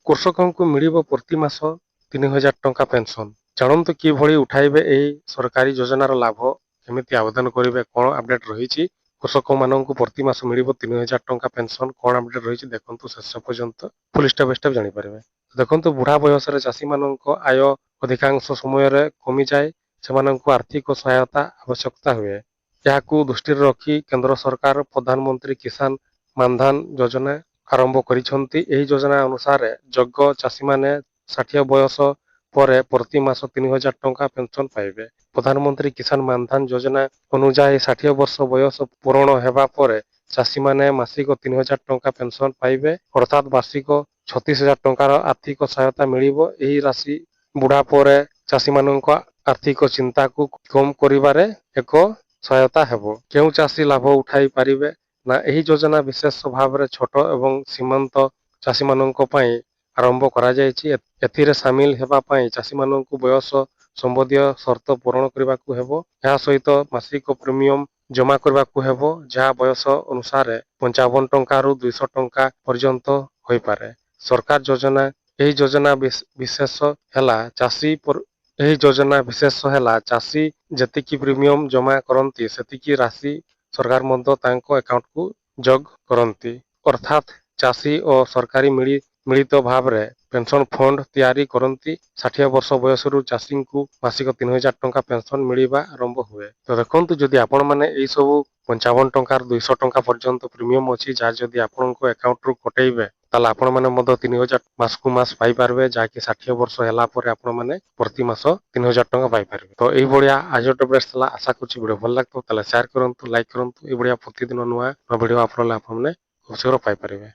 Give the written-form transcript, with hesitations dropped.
କୃଷକଙ୍କୁ ମିଳିବ ପ୍ରତି ମାସ 3000 ଟଙ୍କା ପେନସନ। ଜାଣନ୍ତୁ କିଭଳି ଉଠାଇବେ ଏହି ସରକାରୀ ଯୋଜନାର ଲାଭ, କେମିତି ଆବେଦନ କରିବେ, କଣ ଅପଡେଟ ରହିଛି। କୃଷକମାନଙ୍କୁ ପ୍ରତି ମାସ ମିଳିବ 3000 ଟଙ୍କା ପେନସନ, କଣ ଅପଡେଟ ରହିଛି ଦେଖନ୍ତୁ ଶେଷ ପର୍ଯ୍ୟନ୍ତ ଫୁଲ ଷ୍ଟେପ ବାଇ ଷ୍ଟେପ ଜାଣିପାରିବେ। ଦେଖନ୍ତୁ ବୁଢା ବୟସରେ ଚାଷୀମାନଙ୍କ ଆୟ ଅଧିକାଂଶ ସମୟରେ କମିଯାଏ, ସେମାନଙ୍କୁ ଆର୍ଥିକ ସହାୟତା ଆବଶ୍ୟକତା ହୁଏ। ଏହାକୁ ଦୃଷ୍ଟିରେ ରଖି କେନ୍ଦ୍ର ସରକାର ପ୍ରଧାନମନ୍ତ୍ରୀ କିଷାନ ମାନଧନ ଯୋଜନା ଆରମ୍ଭ କରିଛନ୍ତି। ଏହି ଯୋଜନା ଅନୁସାରେ ଯୋଗ୍ୟ ଚାଷୀମାନେ 60 ବୟସ ପରେ ପ୍ରତି ମାସ 3000 ଟଙ୍କା ପେନସନ ପାଇବେ। ପ୍ରଧାନମନ୍ତ୍ରୀ କିଷାନ ମାନଧନ ଯୋଜନା ଅନୁଯାୟୀ 60 ବର୍ଷ ବୟସ ପୂରଣ ହେବା ପରେ ଚାଷୀମାନେ ମାସିକ 3000 ଟଙ୍କା ପେନସନ ପାଇବେ, ଅର୍ଥାତ୍ ବାର୍ଷିକ 36,000 ଟଙ୍କାର ଆର୍ଥିକ ସହାୟତା ମିଳିବ। ଏହି ରାଶି ବୁଢା ପରେ ଚାଷୀମାନଙ୍କ ଆର୍ଥିକ ଚିନ୍ତାକୁ କମ କରିବାରେ ଏକ ସହାୟତା ହେବ। କେଉଁ ଚାଷୀ ଲାଭ ଉଠାଇ ପାରିବେ ନା, ଏହି ଯୋଜନା ବିଶେଷ ଭାବରେ ଛୋଟ ଏବଂ ସୀମାନ୍ତ ଚାଷୀମାନଙ୍କ ପାଇଁ ଆରମ୍ଭ କରାଯାଇଛି। ଏଥିରେ ସାମିଲ ହେବା ପାଇଁ ଚାଷୀମାନଙ୍କୁ ବୟସ ସମ୍ବନ୍ଧୀୟ ସର୍ତ୍ତ ପୂରଣ କରିବାକୁ ହେବ। ଏହା ସହିତ ମାସିକ ପ୍ରିମିୟମ ଜମା କରିବାକୁ ହେବ, ଯାହା ବୟସ ଅନୁସାରେ 55 ଟଙ୍କାରୁ 200 ଟଙ୍କା ପର୍ଯ୍ୟନ୍ତ ହୋଇପାରେ। ସରକାର ଯୋଜନା ଏହି ଯୋଜନା ବିଶେଷ ହେଲା ଚାଷୀ ଯେତିକି ପ୍ରିମିୟମ ଜମା କରନ୍ତି ସେତିକି ରାଶି ସରକାର ମଧ୍ୟ ତାଙ୍କ ଆକାଉଣ୍ଟକୁ ଯୋଗ କରନ୍ତି। ଅର୍ଥାତ୍ ଚାଷୀ ଓ ସରକାରୀ ମିଳିତ ଭାବରେ ପେନସନ ଫଣ୍ଡ ତିଆରି କରନ୍ତି। 60 ବର୍ଷ ବୟସରୁ ଚାଷୀଙ୍କୁ ମାସିକ 3000 ଟଙ୍କା ପେନସନ ମିଳିବା ଆରମ୍ଭ ହୁଏ। ତ ଦେଖନ୍ତୁ ଯଦି ଆପଣମାନେ ଏଇ ସବୁ 55 ଟଙ୍କାରୁ 200 ଟଙ୍କା ପର୍ଯ୍ୟନ୍ତ ପ୍ରିମିୟମ ଅଛି, ଯାହା ଯଦି ଆପଣଙ୍କ ଆକାଉଣ୍ଟରୁ କଟେଇବେ ତାହେଲେ ଆପଣମାନେ ମଧ୍ୟ 3000 ମାସକୁ ମାସ ପାଇପାରିବେ, ଯାହାକି 60 ବର୍ଷ ହେଲା ପରେ ଆପଣମାନେ ପ୍ରତି ମାସ 3000 ଟଙ୍କା ପାଇପାରିବେ। ତ ଏଇଭଳିଆ ଆଜିର ଟପିକ ଥିଲା। ଆଶା କରୁଛି ଭିଡ଼ିଓ ଭଲ ଲାଗିଥିବ, ତାହେଲେ ସେୟାର କରନ୍ତୁ, ଲାଇକ୍ କରନ୍ତୁ। ଏଇଭଳିଆ ପ୍ରତିଦିନ ନୂଆ ଭିଡ଼ିଓ ଆପଣମାନେ ଖୁବ୍ ଶୀଘ୍ର ପାଇପାରିବେ।